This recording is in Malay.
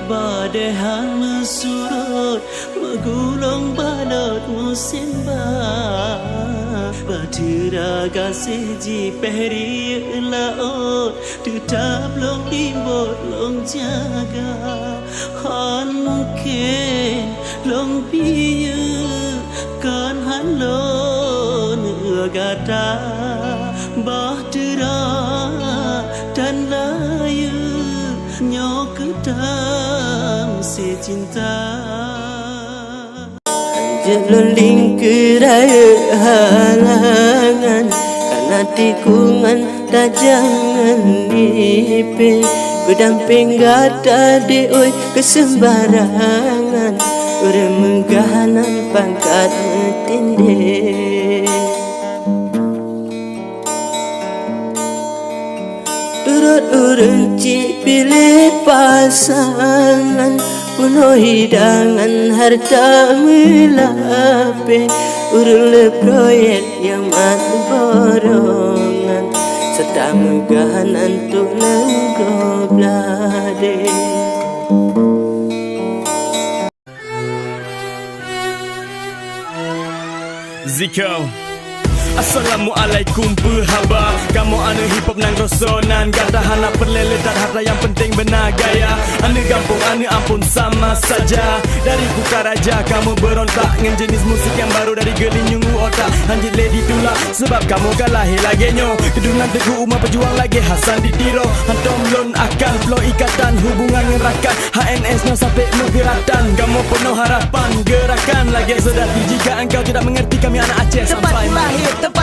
Badai mesurut Megulung balot musim Batira kasih ji pehri laut Tetap long dimbot long jaga Han mungkin long piye Kan han lo negata Bahtera dan layu Nyok kedam si cinta Jeluling keraya halangan Karena tikungan tak jangan dipin Berdamping gata dioi kesembarangan Urang menggahanan pangkat metindih Turut urang cik pilih pasangan Puno hidangan harta melape Urang le proyek yang mat borongan Serta menggahanan tu nenggoblade Ziko Assalamualaikum berhaba Kamu anu hip hop nang rosonan Gata hana perlele dan harta yang penting benar gaya Anu gampung anu ampun sama saja Dari buka raja kamu berontak Ngen jenis musik yang baru dari geling nyungu otak Anjir lady tula sebab kamu kalah lagenyo Kedunan teguh umat pejuang lagi Hasan ditiro Hantom lon akan flow ikatan hubungan ngerakan HNS no sampai menggeratan Kamu penuh harapan gerakan lagi sedati Jika engkau tidak mengerti kami anak Aceh sampai lahir tempat